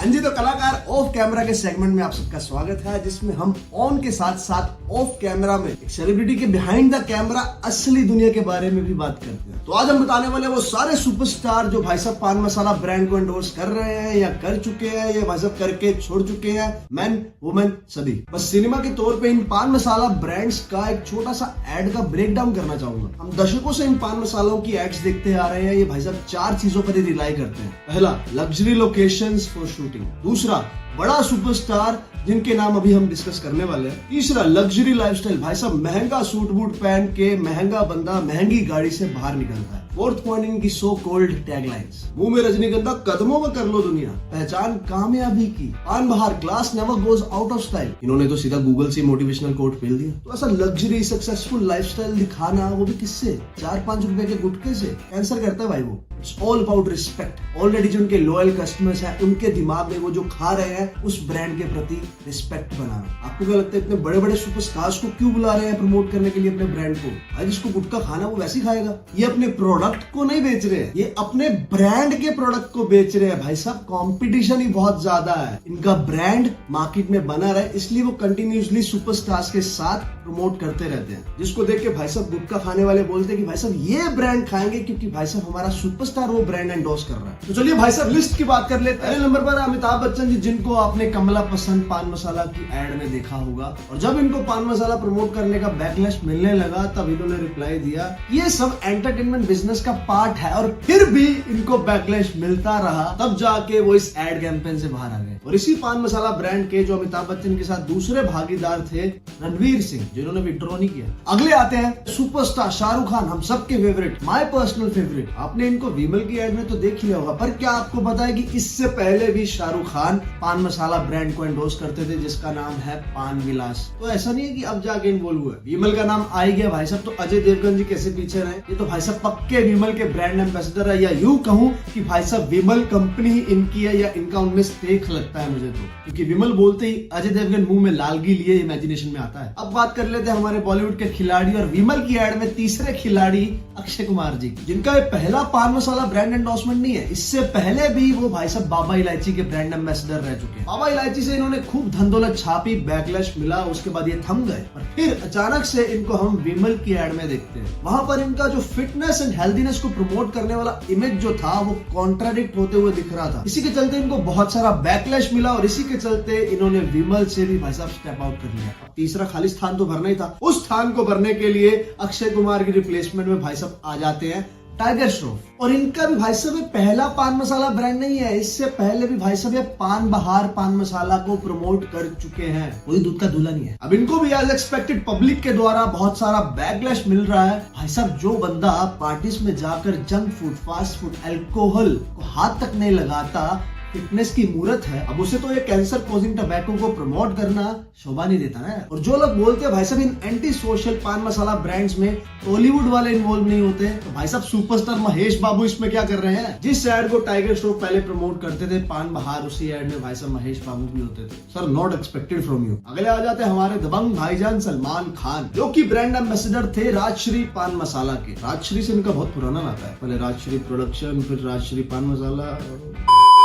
हाँ जी, तो कलाकार ऑफ कैमरा के सेगमेंट में आप सबका स्वागत है, जिसमें हम ऑन के साथ साथ ऑफ कैमरा में एक सेलिब्रिटी के बिहाइंड द कैमरा असली दुनिया के बारे में भी बात करते हैं। तो आज हम बताने वाले वो सारे सुपरस्टार जो भाई साहब पान मसाला ब्रांड को एंडोर्स कर रहे हैं या कर चुके हैं या भाई साहब करके छोड़ चुके हैं, मैन वुमेन सभी। बस सिनेमा के तौर पे इन पान मसाला ब्रांड्स का एक छोटा सा एड का ब्रेक डाउन करना चाहूंगा। हम दशकों से इन पान मसालों की एड्स देखते आ रहे हैं। ये भाई साहब 4 चीजों पर ही रिलाई करते हैं। पहला, लग्जरी लोकेशंस फॉर शूटिंग। दूसरा, बड़ा सुपरस्टार जिनके नाम अभी हम डिस्कस करने वाले हैं। तीसरा, लग्जरी लाइफस्टाइल। भाई साहब महंगा सूट बूट पहन के महंगा बंदा महंगी गाड़ी से बाहर निकलता है। फोर्थ पॉइंट, इनकी सो कोल्ड टैगलाइंस। मुंह में रजनीगंधा, कदमों में कर लो दुनिया। पहचान कामयाबी की। पान बहार, class never goes out of style. इन्होंने तो सीधा गूगल से मोटिवेशनल कोट फेल दिया। तो ऐसा लग्जरी सक्सेसफुल लाइफस्टाइल दिखाना, वो भी किससे? 4-5 रुपए के गुटके से कैंसर करता है भाई वो। It's all about respect. Already जो उनके लॉयल कस्टमर्स हैं, उनके दिमाग में वो जो खा रहे हैं उस ब्रांड के प्रति रिस्पेक्ट बनाना। आपको क्या लगता है इतने बड़े बड़े सुपरस्टार्स को क्यों बुला रहे हैं प्रमोट करने के लिए अपने ब्रांड को? भाई जिसको गुटखा खाना वो वैसे ही खाएगा। ये अपने प्रोडक्ट को नहीं बेच रहे हैं, ये अपने ब्रांड के प्रोडक्ट को बेच रहे हैं। भाई साहब कंपटीशन ही बहुत ज्यादा है। इनका ब्रांड मार्केट में बना रहा है, इसलिए वो कंटिन्यूसली सुपरस्टार्स के साथ प्रमोट करते रहते हैं। जिसको देख के भाई साहब गुटखा खाने वाले बोलते हैं कि भाई साहब ये ब्रांड खाएंगे क्योंकि भाई साहब हमारा सुपरस्टार वो ब्रांड एंडोर्स कर रहा है। तो चलिए भाई साहब लिस्ट की बात कर लेते हैं। पहले नंबर पर अमिताभ बच्चन जी, जिनको आपने कमला पसंद पान मसाला की एड में देखा होगा। और जब इनको पान मसाला प्रमोट करने का बैकलैश मिलने लगा, तब इन्होंने रिप्लाई दिया ये सब एंटरटेनमेंट बिजनेस का पार्ट है। और फिर भी इनको बैकलैश मिलता रहा, तब जाके वो इस एड कैंपेन से बाहर आ गए। और इसी पान मसाला ब्रांड के जो अमिताभ बच्चन के साथ दूसरे भागीदार थे, रणवीर सिंह, जिन्होंने विड्रॉ नहीं किया। अगले आते हैं सुपरस्टार शाहरुख खान, हम सबके फेवरेट, माय पर्सनल फेवरेट। आपने इनको विमल की एड में तो देख लिया होगा, पर क्या आपको पता है कि इससे पहले भी शाहरुख खान पान मसाला ब्रांड को एंडोर्स करते थे, जिसका नाम है पान विलास। तो ऐसा नहीं है कि अब जाके इन्वॉल्व हुआ। विमल का नाम आ ही गया भाई साहब, तो अजय देवगन जी कैसे पीछे रहे? ये तो भाई साहब पक्के विमल के ब्रांड एम्बेसडर है, या यूं कहूं कि भाई साहब विमल कंपनी ही इनकी है, या इनका उनमें स्टेक लगता है मुझे तो। क्योंकि विमल बोलते ही अजय देवगन मुंह में लालगी लिए इमेजिनेशन में आता है। अब बात कर लेते हैं हमारे बॉलीवुड के खिलाड़ी और विमल की एड में तीसरे खिलाड़ी अक्षय कुमार जी, जिनका ये पहला पान मसाला ब्रांड एंडोर्समेंट नहीं है। इससे पहले भी वो भाई साहब बाबा इलायची के ब्रांड एम्बेसडर रह चुके हैं। बाबा इलायची से इन्होंने खूब धन दौलत छापी, बैकलैश मिला, उसके बाद ये थम गए। और फिर अचानक से इनको हम विमल की एड में देखते हैं। वहां पर इनका जो फिटनेस एंड हेल्दीनेस को प्रमोट करने वाला इमेज जो था, वो कॉन्ट्राडिक्ट होते हुए दिख रहा था। इसी के चलते इनको बहुत सारा बैकलैश मिला और इसी के चलते इन्होंने विमल से भी भाई साहब स्टेप आउट कर लिया। तीसरा खाली स्थान तो भरना ही था, उस स्थान को भरने के लिए अक्षय कुमार की रिप्लेसमेंट में भाई साहब आ जाते हैं टाइगर श्रॉफ। और इनका भी भाई साहब पहला पान मसाला ब्रांड नहीं है, इससे पहले भी भाई साहब ये पान बहार पान मसाला को प्रमोट कर चुके हैं। कोई दूध का दूल्हा नहीं है। अब इनको भी एज एक्सपेक्टेड पब्लिक के द्वारा बहुत सारा बैकलैश मिल रहा है। भाई साहब जो बंदा पार्टीज में जाकर junk food, fast food, alcohol को हाथ तक नहीं लगाता, फिटनेस की मूर्त है, अब उसे तो ये कैंसर कॉजिंग टबैको को प्रमोट करना शोभा नहीं देता ना। और जो लोग बोलते हैं भाई साहब इन एंटी सोशल पान मसाला ब्रांड्स में टॉलीवुड वाले इन्वॉल्व नहीं होते, तो भाई साहब सुपरस्टार महेश बाबू इसमें क्या कर रहे हैं? जिस एड को टाइगर श्रॉफ पहले प्रमोट करते थे पान बहार, उसी एड में भाई साहब महेश बाबू भी होते थे। Sir not expected from you. अगले आ जाते हैं हमारे दबंग भाईजान सलमान खान, जो की ब्रांड एम्बेसडर थे राजश्री पान मसाला के। राजश्री से इनका बहुत पुराना नाता है, पहले राजश्री प्रोडक्शन, फिर राजश्री पान मसाला।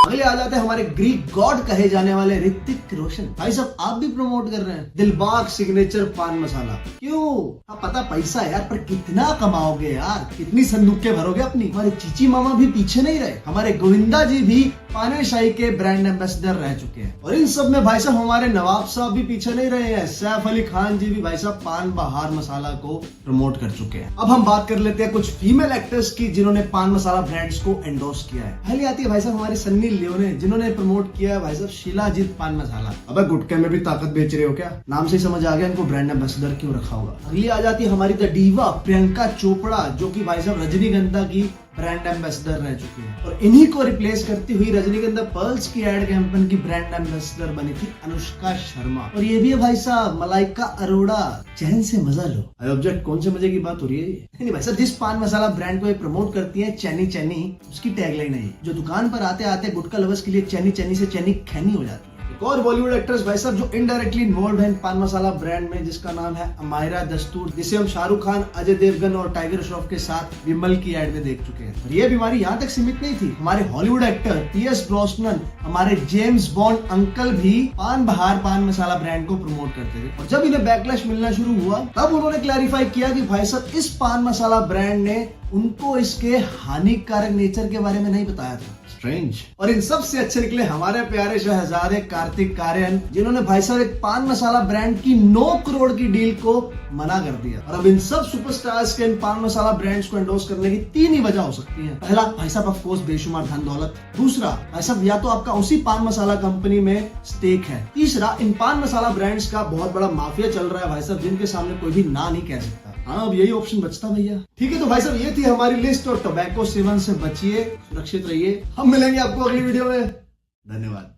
अगले आ जाते हैं हमारे ग्रीक गॉड कहे जाने वाले ऋतिक रोशन। भाई साहब आप भी प्रमोट कर रहे हैं दिलबाग सिग्नेचर पान मसाला। क्यों? पता पैसा है यार, पर कितना कमाओगे यार? कितनी संदूकें भरोगे अपनी? हमारे चीची मामा भी पीछे नहीं रहे, हमारे गोविंदा जी भी पानेशाही के ब्रांड एम्बेसडर रह चुके हैं। और इन सब में भाई साहब हमारे नवाब साहब भी पीछे नहीं रहे हैं। सैफ अली खान जी भी भाई साहब पान बहार मसाला को प्रमोट कर चुके हैं। अब हम बात कर लेते हैं कुछ फीमेल एक्टर्स की जिन्होंने पान मसाला ब्रांड्स को एंडोर्स किया है। पहले आती है भाई साहब हमारी सन्नी लियोने, जिन्होंने प्रमोट किया है भाई साहब शिलाजीत पान मसाला। अबे गुटके में भी ताकत बेच रहे हो क्या? नाम से समझ आ गया इनको ब्रांड एम्बेसडर क्यों रखा होगा। अगली आ जाती है हमारी द डीवा प्रियंका चोपड़ा, जो की भाई साहब रजनीगंधा की ब्रांड एम्बेसडर रह चुकी है। और इन्हीं को रिप्लेस करती हुई रजनीगंधा पर्ल्स की एड कैंपेन की ब्रांड एम्बेसडर बनी थी अनुष्का शर्मा। और ये भी है भाई साहब मलाइका अरोड़ा। चैन से मजा लो। आई ऑब्जेक्ट, कौन से मजे की बात हो रही है? नहीं भाई साहब, जिस पान मसाला ब्रांड को ये प्रमोट करती है, चैनी चैनी, उसकी टैगलाइन है जो दुकान पर आते आते गुटखा लवर्स के लिए चैनी चैनी से चैनी खैनी हो जाती है। एक और बॉलीवुड एक्ट्रेस भाई साहब जो इनडायरेक्टली इन्वॉल्व है पान मसाला ब्रांड में, जिसका नाम है अमायरा दस्तूर, जिसे हम शाहरुख खान, अजय देवगन और टाइगर श्रॉफ के साथ विमल की एड में देख चुके हैं। और ये बीमारी यहाँ तक सीमित नहीं थी, हमारे हॉलीवुड एक्टर पीएस ब्रॉसनन, हमारे जेम्स बॉन्ड अंकल भी पान बहार पान मसाला ब्रांड को प्रमोट करते थे। और जब इन्हें बैकलैश मिलना शुरू हुआ तब उन्होंने क्लैरिफाई किया कि भाई साहब इस पान मसाला ब्रांड ने उनको इसके हानिकारक नेचर के बारे में नहीं बताया था। स्ट्रेंज। और इन सब से अच्छे निकले हमारे प्यारे शहजादे कार्तिक आर्यन, जिन्होंने भाई साहब एक पान मसाला ब्रांड की 9 करोड़ की डील को मना कर दिया। और अब इन सब सुपरस्टार्स के इन पान मसाला ब्रांड्स को एंडोर्स करने की 3 ही वजह हो सकती है। पहला भाई साहब ऑफ कोर्स बेशुमार धन दौलत, दूसरा भाई साहब या तो आपका उसी पान मसाला कंपनी में स्टेक है, तीसरा इन पान मसाला ब्रांड्स का बहुत बड़ा माफिया चल रहा है भाई साहब, जिनके सामने कोई भी ना नहीं कह सकता। हाँ, अब यही ऑप्शन बचता भैया। ठीक है, तो भाई साहब ये थी हमारी लिस्ट। और टोबैको सेवन से बचिए, सुरक्षित रहिए। हम मिलेंगे आपको अगली वीडियो में। धन्यवाद।